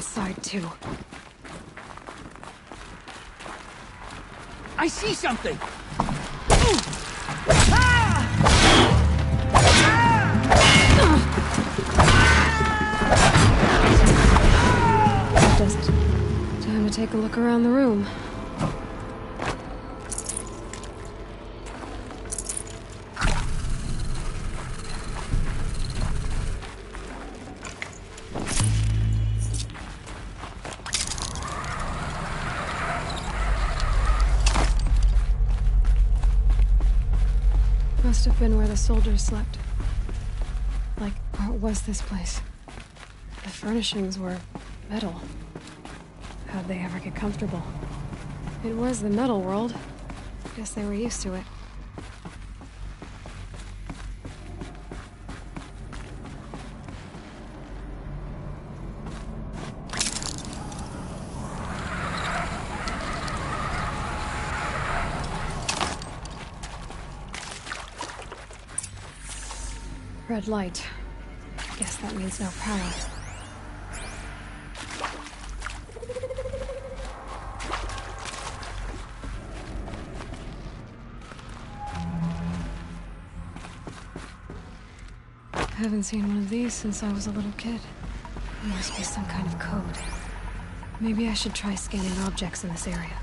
inside, too. I see something! Just time to take a look around the room. Must have been where the soldiers slept. Like, what was this place? The furnishings were metal. How'd they ever get comfortable? It was the metal world. Guess they were used to it. Red light. Guess that means no power. Haven't seen one of these since I was a little kid. There must be some kind of code. Maybe I should try scanning objects in this area.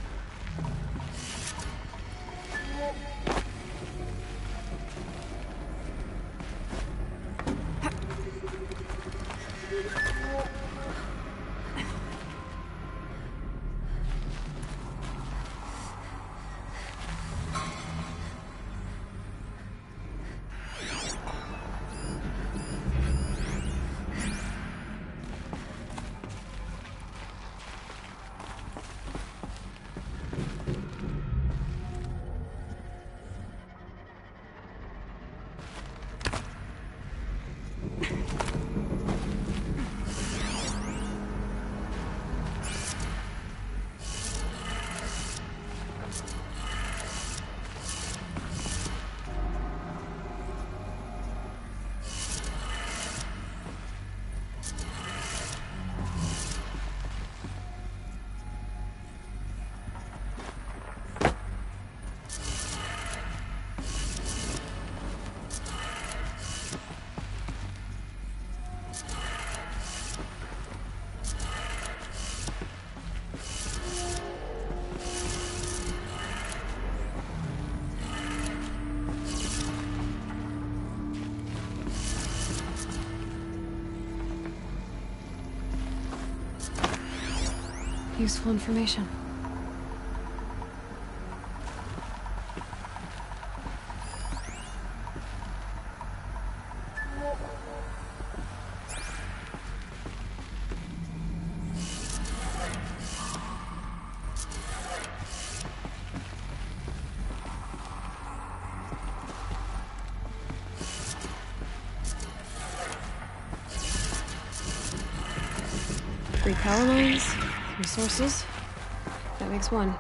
Useful information. Three power lines. Resources. That makes one.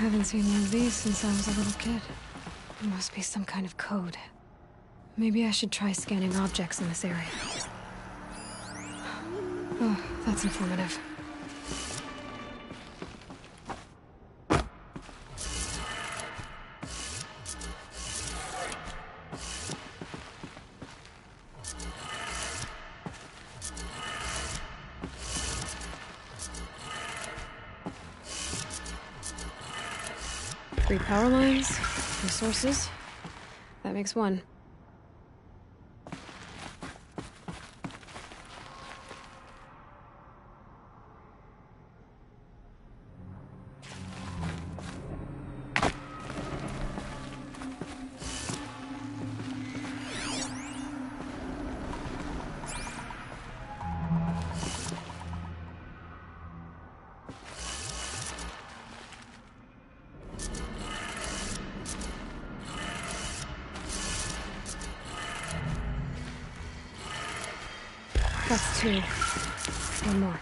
Haven't seen one of these since I was a little kid. It must be some kind of code. Maybe I should try scanning objects in this area. Oh, that's informative. Three power lines, resources. That makes one. That's two. One more.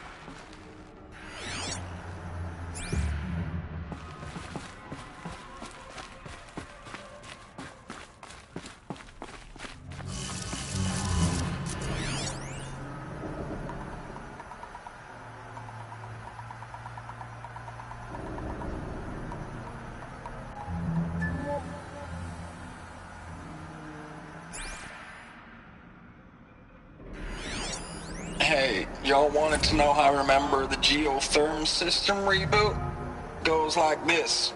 Hey, y'all wanted to know how I remember the geotherm system reboot? Goes like this.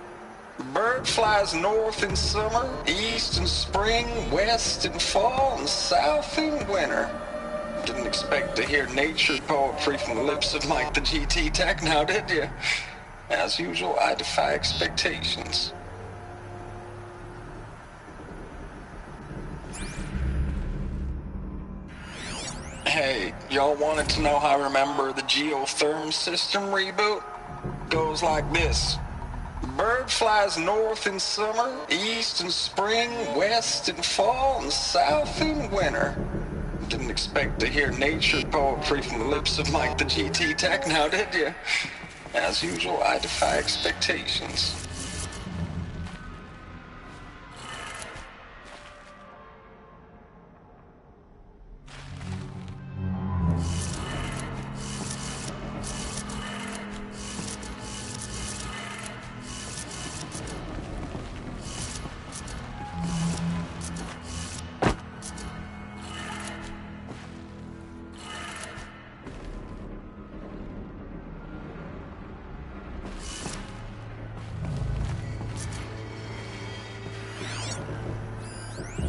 Bird flies north in summer, east in spring, west in fall, and south in winter. Didn't expect to hear nature poetry from the lips of Mike the GT Tech now, did you? As usual, I defy expectations. Hey, y'all wanted to know how I remember the geotherm system reboot? Goes like this. Bird flies north in summer, east in spring, west in fall, and south in winter. Didn't expect to hear nature poetry from the lips of Mike the GT Tech now, did you? As usual, I defy expectations.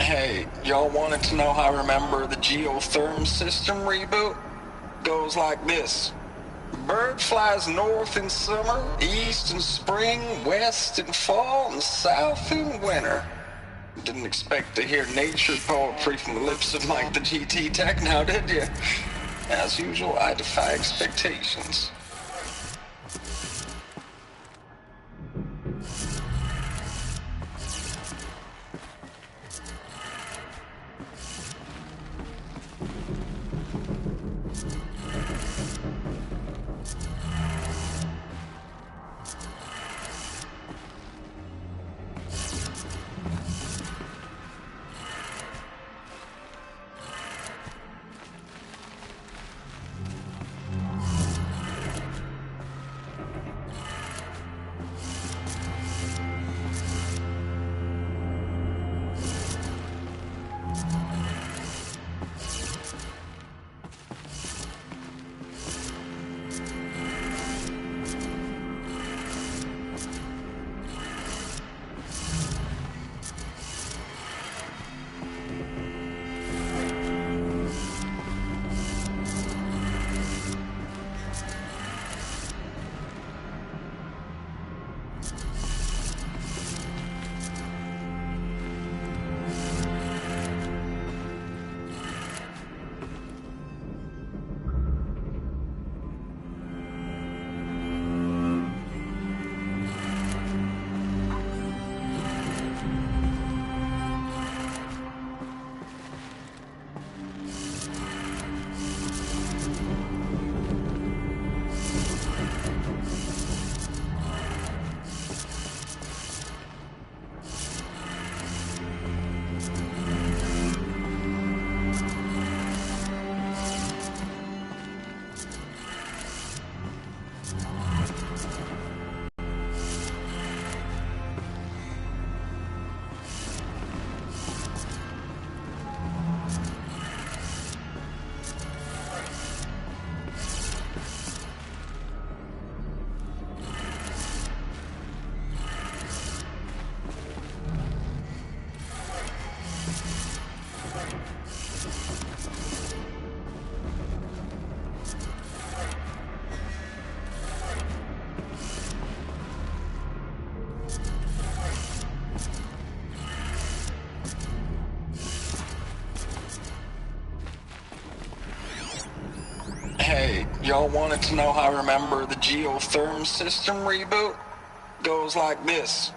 Hey, y'all wanted to know how I remember the geotherm system reboot? Goes like this. Bird flies north in summer, east in spring, west in fall, and south in winter. Didn't expect to hear nature poetry from the lips of Mike the GT Tech now, did you? As usual, I defy expectations. y'all wanted to know how I remember the geotherm system reboot? Goes like this.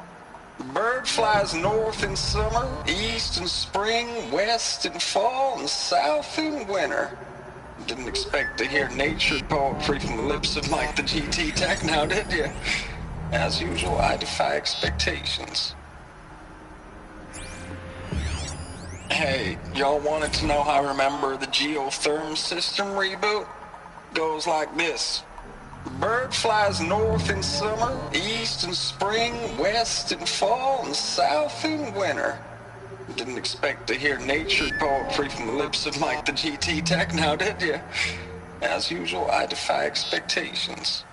Bird flies north in summer, east in spring, west in fall, and south in winter. Didn't expect to hear nature poetry from the lips of Mike the GT Tech now, did you? As usual, I defy expectations. Hey, y'all wanted to know how I remember the geotherm system reboot? Goes like this. Bird flies north in summer, east in spring, west in fall, and south in winter. Didn't expect to hear nature poetry from the lips of Mike the GT Tech now, did you? As usual, I defy expectations.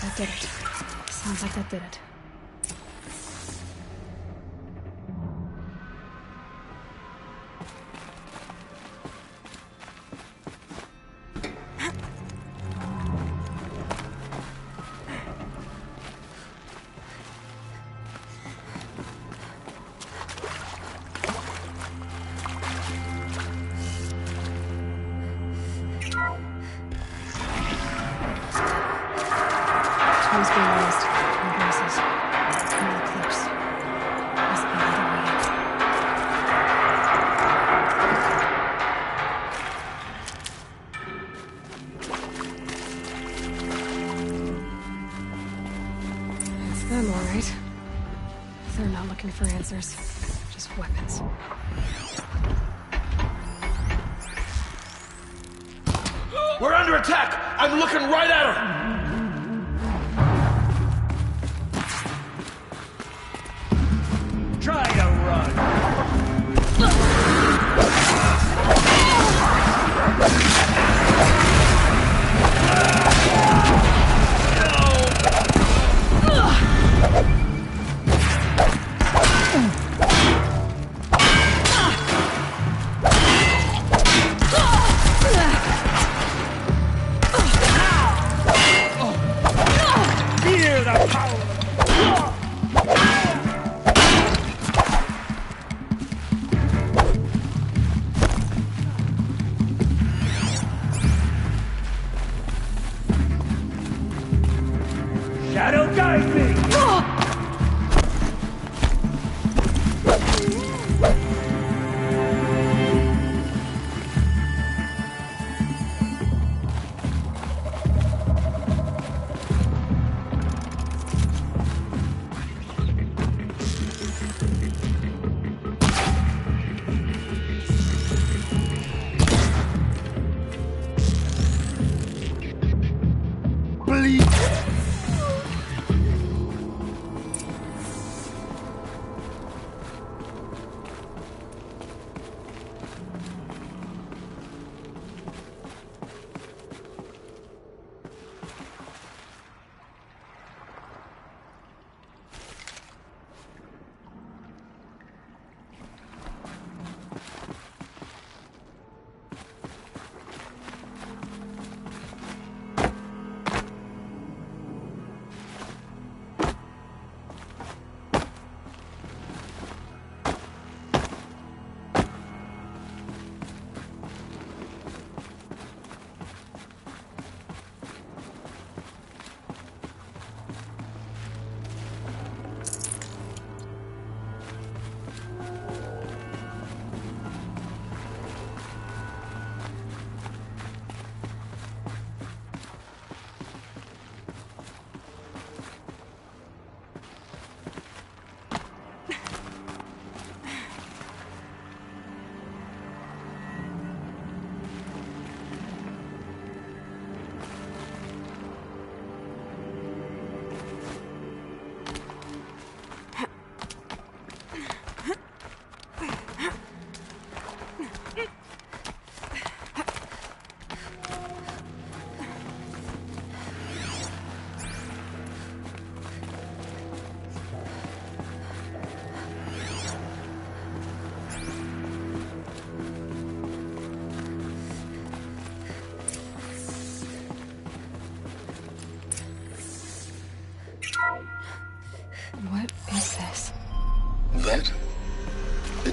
That did it. Sounds like that did it. Time's being raised. And voices. More eclipse. Must be another way. It's them, all right. They're not looking for answers. Just weapons. We're under attack! I'm looking right at her! Try to run!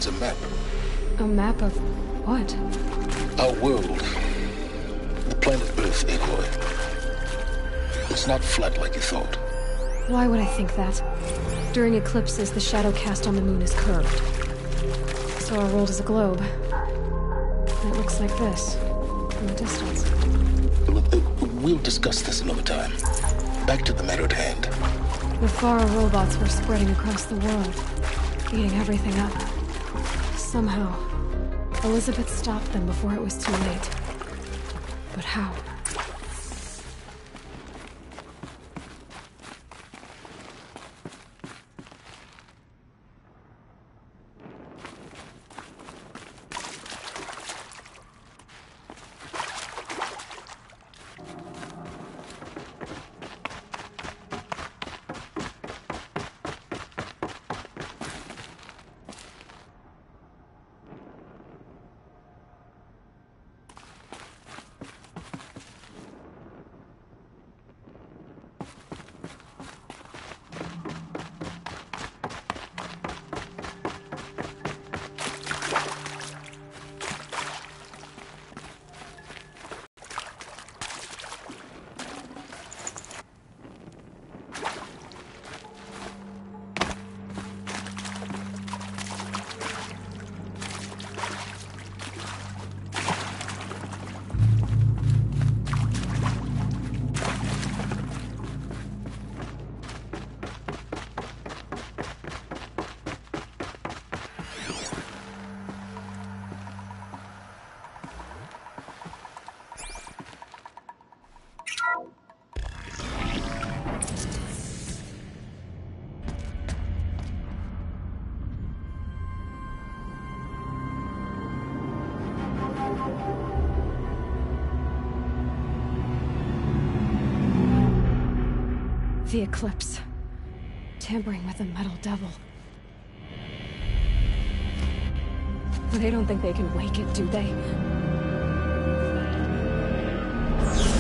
a map. A map of what? Our world. The planet Earth, Aloy. It's not flat like you thought. Why would I think that? During eclipses, the shadow cast on the moon is curved. So our world is a globe. And it looks like this, from a distance. We'll discuss this another time. Back to the matter at hand. The Faro robots were spreading across the world, eating everything up. Somehow, Elizabeth stopped them before it was too late. But how? The eclipse. Tampering with the metal devil. They don't think they can wake it, do they?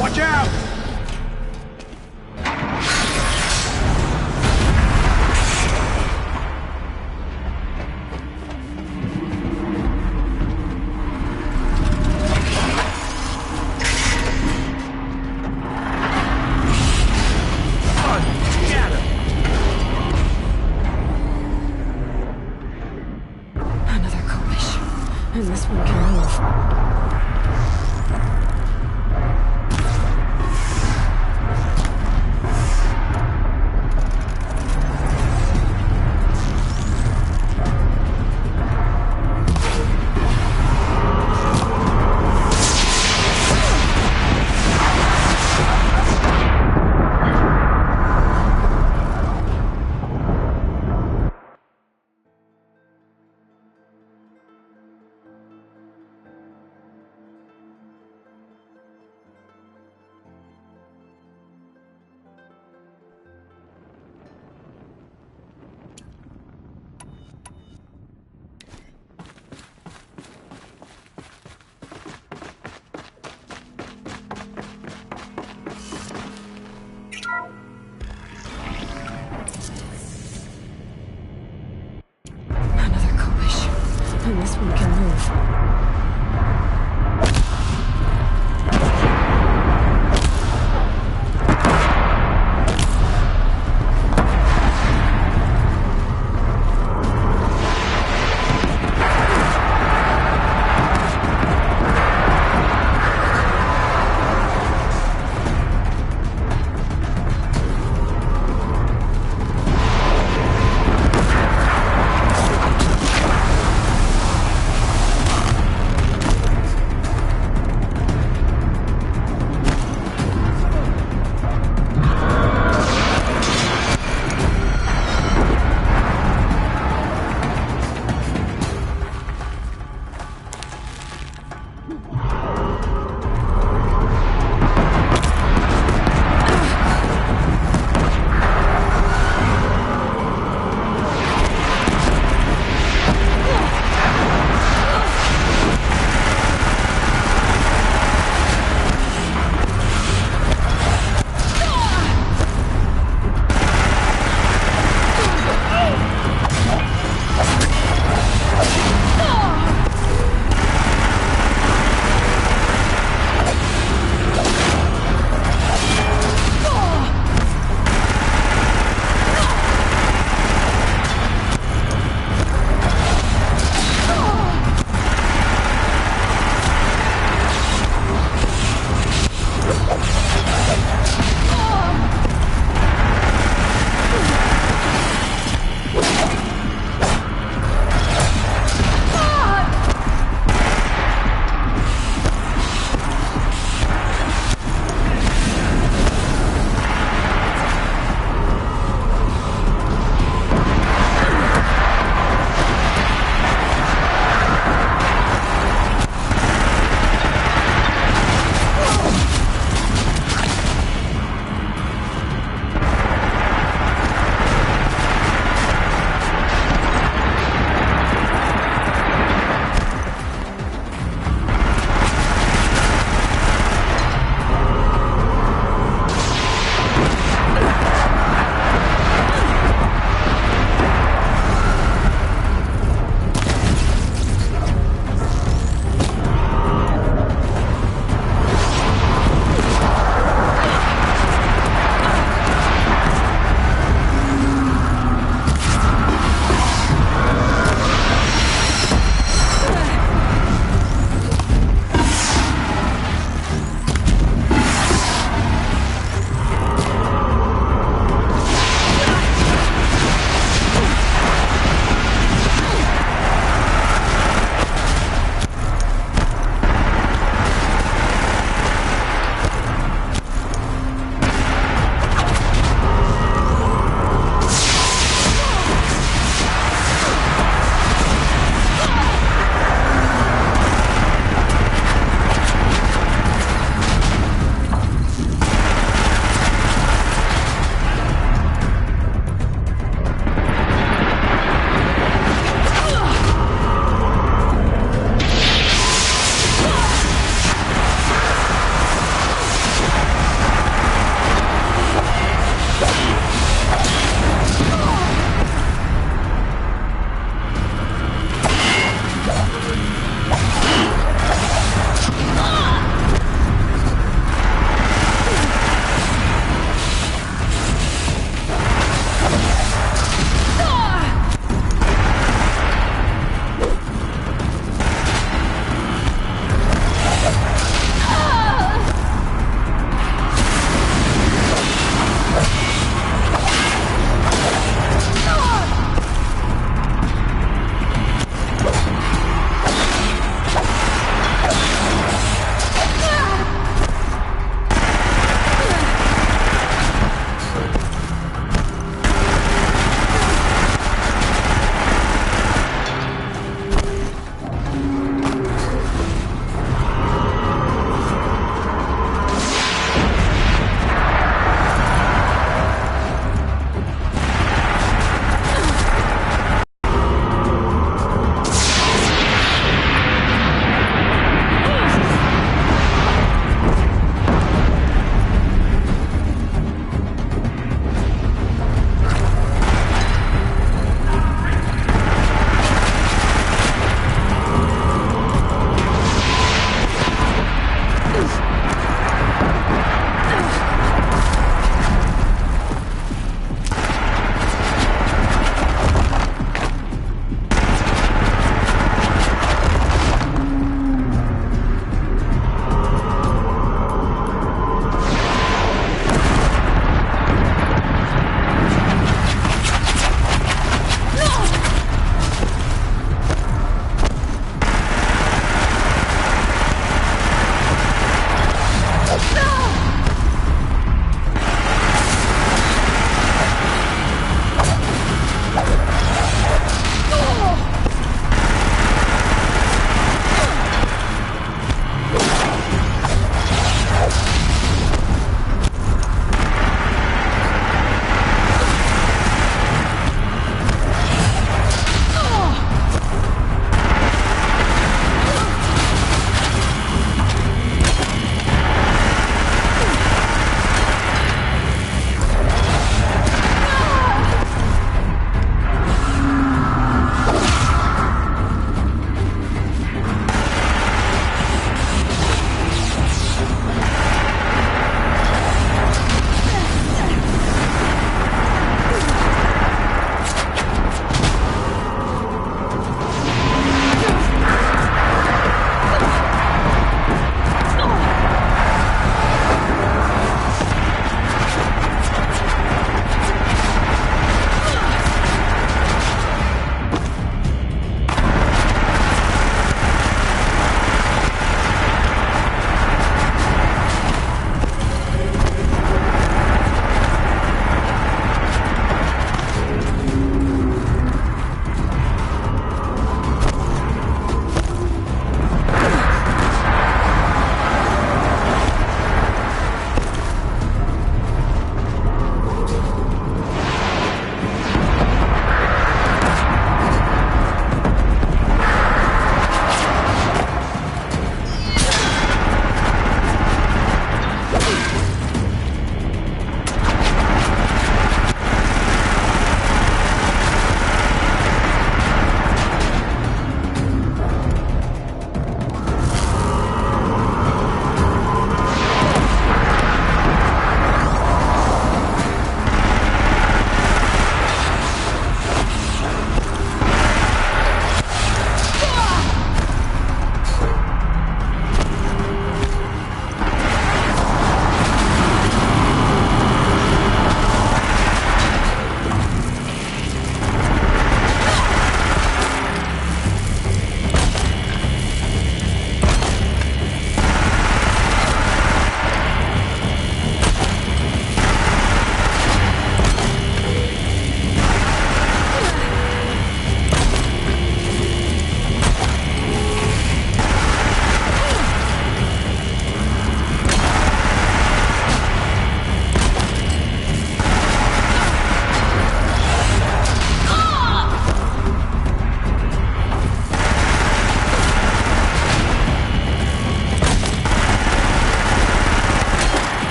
Watch out! And this one can move. And this one can move.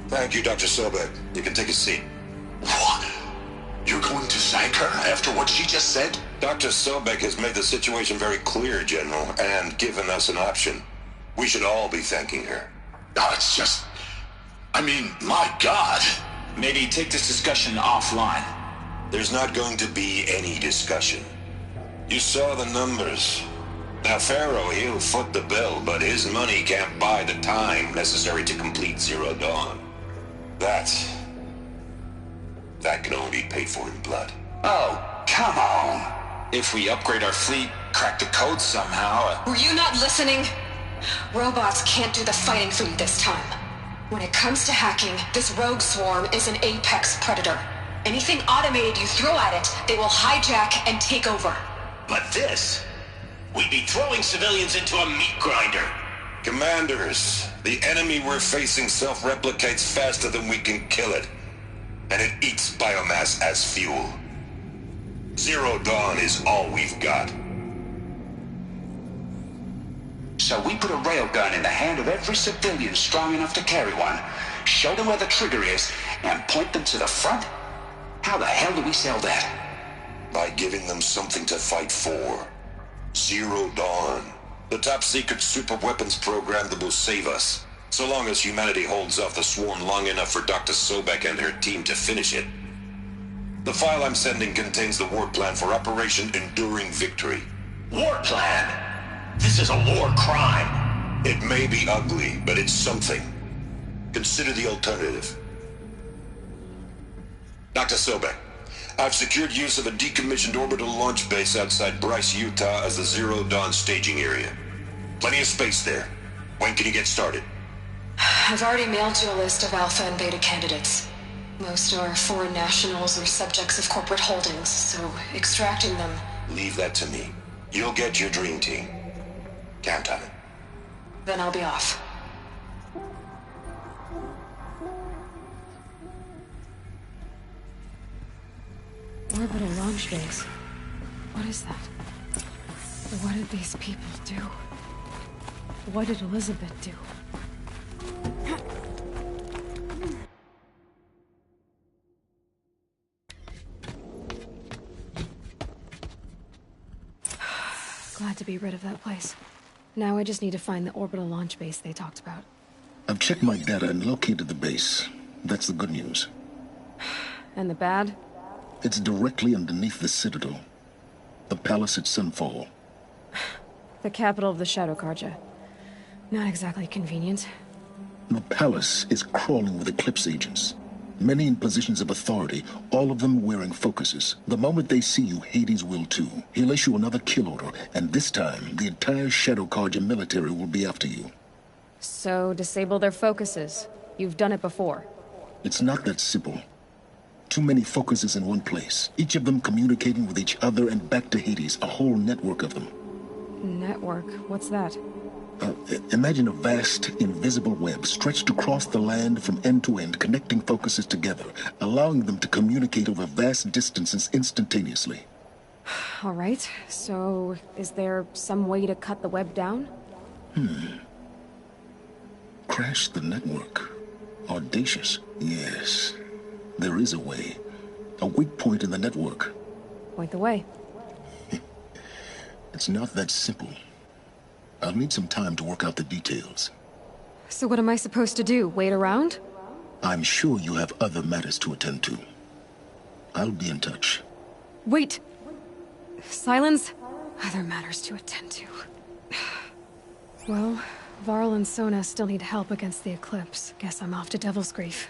Thank you, Dr. Sobek. You can take a seat. What? You're going to thank her after what she just said? Dr. Sobek has made the situation very clear, General, and given us an option. We should all be thanking her. No, it's just... I mean, my God. Maybe take this discussion offline. There's not going to be any discussion. You saw the numbers. Now, Pharaoh, he'll foot the bill, but his money can't buy the time necessary to complete Zero Dawn. That can only be paid for in blood. Oh, come on. If we upgrade our fleet, crack the code somehow... Were you not listening? Robots can't do the fighting for you this time. When it comes to hacking, this rogue swarm is an apex predator. Anything automated you throw at it, they will hijack and take over. But this... We'd be throwing civilians into a meat grinder. Commanders, the enemy we're facing self-replicates faster than we can kill it. And it eats biomass as fuel. Zero Dawn is all we've got. So we put a railgun in the hand of every civilian strong enough to carry one, show them where the trigger is, and point them to the front? How the hell do we sell that? By giving them something to fight for. Zero Dawn. The top-secret super-weapons program that will save us. So long as humanity holds off the swarm long enough for Dr. Sobek and her team to finish it. The file I'm sending contains the war plan for Operation Enduring Victory. War plan? This is a war crime. It may be ugly, but it's something. Consider the alternative. Dr. Sobek, I've secured use of a decommissioned orbital launch base outside Bryce, Utah as the Zero Dawn staging area. Plenty of space there. When can you get started? I've already mailed you a list of alpha and beta candidates. Most are foreign nationals or subjects of corporate holdings, so extracting them... Leave that to me. You'll get your dream team. Count on it. Then I'll be off. Orbital launch base. What is that? What did these people do? What did Elizabeth do? Glad to be rid of that place. Now I just need to find the orbital launch base they talked about. I've checked my data and located the base. That's the good news. And the bad? It's directly underneath the Citadel. The palace at Sunfall. The capital of the Shadow Carja. Not exactly convenient. The palace is crawling with Eclipse agents. Many in positions of authority, all of them wearing focuses. The moment they see you, Hades will too. He'll issue another kill order, and this time, the entire Shadow Carja military will be after you. So, disable their focuses. You've done it before. It's not that simple. Too many focuses in one place, each of them communicating with each other and back to Hades, a whole network of them. Network? What's that? Imagine a vast, invisible web stretched across the land from end to end, connecting focuses together, allowing them to communicate over vast distances instantaneously. All right, so is there some way to cut the web down? Crash the network. Audacious. Yes, there is a way. A weak point in the network. Point the way. It's not that simple. I'll need some time to work out the details. So what am I supposed to do? Wait around? I'm sure you have other matters to attend to. I'll be in touch. Wait! Silence? Other matters to attend to. Well, Varl and Sona still need help against the Eclipse. Guess I'm off to Devil's Grief.